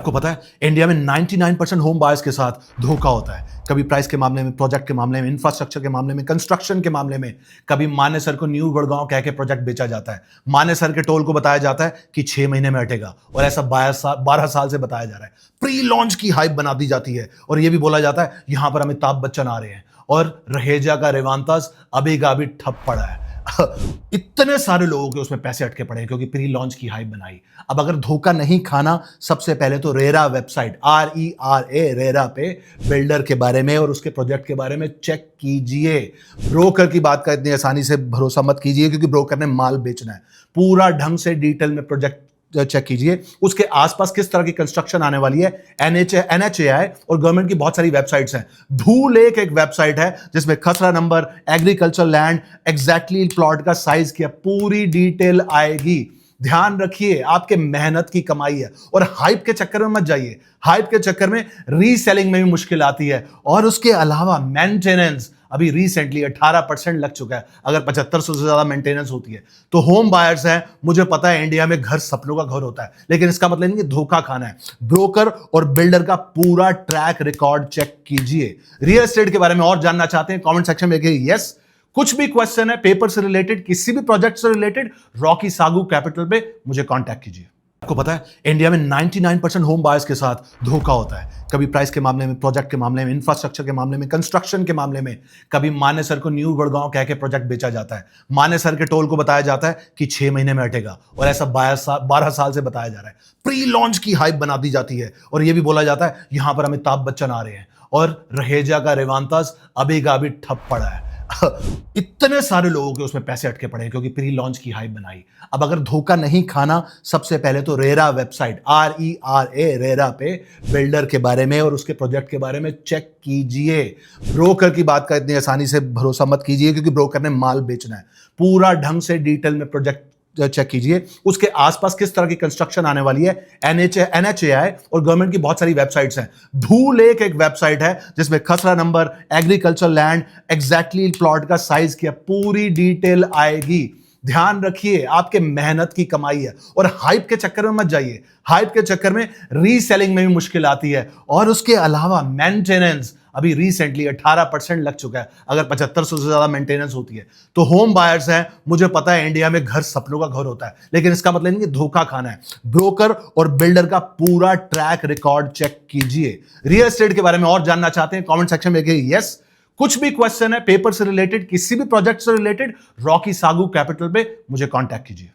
आपको पता है इंडिया में 99% होम बायर्स के साथ धोखा होता है। कभी प्राइस के मामले में, प्रोजेक्ट के मामले में, इंफ्रास्ट्रक्चर के मामले में, कंस्ट्रक्शन के मामले में। कभी माने सर को न्यू गुड़गांव कह के प्रोजेक्ट बेचा जाता है। माने सर के टोल को बताया जाता है कि 6 महीने में हटेगा और ऐसा 12 साल से बताया जा रहा है। प्री लॉन्च की हाइप बना दी जाती है और यह भी बोला जाता है यहां पर अमिताभ बच्चन आ रहे हैं और रहेजा का रेवांतास अभी का अभी ठप पड़ा है। इतने सारे लोगों के उसमें पैसे अटके पड़े हैं क्योंकि प्री लॉन्च की हाइप बनाई। अब अगर धोखा नहीं खाना, सबसे पहले तो रेरा वेबसाइट RERA रेरा पे बिल्डर के बारे में और उसके प्रोजेक्ट के बारे में चेक कीजिए। ब्रोकर की बात का इतनी आसानी से भरोसा मत कीजिए क्योंकि ब्रोकर ने माल बेचना है। पूरा ढंग से डिटेल में प्रोजेक्ट चेक कीजिए, उसके आसपास किस तरह की कंस्ट्रक्शन आने वाली है। NHAI और गवर्नमेंट की बहुत सारी वेबसाइट्स हैं। धूल एक वेबसाइट है जिसमें खसरा number, agriculture land, exactly plot का साइज क्या, पूरी डिटेल आएगी। ध्यान रखिए, आपके मेहनत की कमाई है और हाइप के चक्कर में मत जाइए। हाइप के चक्कर में रीसेलिंग में भी मुश्किल आती है और उसके अलावा मेंटेनेंस अभी रिसेंटली 18% लग चुका है। अगर 7500 से ज्यादा मेंटेनेंस होती है तो होम बायर्स हैं। मुझे पता है इंडिया में घर सपनों का घर होता है, लेकिन इसका मतलब नहीं कि धोखा खाना है। ब्रोकर और बिल्डर का पूरा ट्रैक रिकॉर्ड चेक कीजिए। रियल एस्टेट के बारे में और जानना चाहते हैं? कमेंट सेक्शन में लिखिए यस। कुछ भी क्वेश्चन है पेपर से रिलेटेड, किसी भी प्रोजेक्ट से रिलेटेड, रॉकी सागू कैपिटल पे मुझे कांटेक्ट कीजिए। आपको पता है इंडिया में 99% होम बायर्स के साथ धोखा होता है। कभी प्राइस के मामले में, प्रोजेक्ट के मामले में, इंफ्रास्ट्रक्चर के मामले में, कंस्ट्रक्शन के मामले में। कभी माने सर को न्यू गुड़गांव कह के प्रोजेक्ट बेचा जाता है। माने सर के टोल को बताया जाता है कि 6 महीने में हटेगा और ऐसा 12 साल से बताया जा रहा है। प्री लॉन्च की हाइप बना दी जाती है और यह भी बोला जाता है यहां पर अमिताभ बच्चन आ रहे हैं और रहेजा का रेवांतास अभी का अभी ठप पड़ा है। इतने सारे लोगों के उसमें पैसे अटके पड़े हैं क्योंकि प्री लॉन्च की हाइप बनाई। अब अगर धोखा नहीं खाना, सबसे पहले तो रेरा वेबसाइट RERA रेरा पे बिल्डर के बारे में और उसके प्रोजेक्ट के बारे में चेक कीजिए। ब्रोकर की बात का इतनी आसानी से भरोसा मत कीजिए क्योंकि ब्रोकर ने माल बेचना है। पूरा ढंग से डिटेल में प्रोजेक्ट चेक कीजिए, उसके आसपास किस तरह की कंस्ट्रक्शन आने वाली है। NHAI और गवर्नमेंट की बहुत सारी वेबसाइट्स हैं। धूल एक वेबसाइट है जिसमें खसरा number, agriculture land, exactly plot का साइज क्या, पूरी डिटेल आएगी। ध्यान रखिए, आपके मेहनत की कमाई है और हाइप के चक्कर में मत जाइए। हाइप के चक्कर में रीसेलिंग में भी मुश्किल आती है और उसके अलावा मेंटेनेंस अभी रिसेंटली 18% लग चुका है। अगर 7500 से ज्यादा मेंटेनेंस होती है तो होम बायर्स हैं। मुझे पता है इंडिया में घर सपनों का घर होता है, लेकिन इसका मतलब नहीं कि धोखा खाना है। ब्रोकर और बिल्डर का पूरा ट्रैक रिकॉर्ड चेक कीजिए। रियल एस्टेट के बारे में और जानना चाहते हैं? कमेंट सेक्शन में लिखिए यस। कुछ भी क्वेश्चन है पेपर से रिलेटेड, किसी भी प्रोजेक्ट से रिलेटेड, रॉकी सागू कैपिटल पे मुझे कांटेक्ट कीजिए।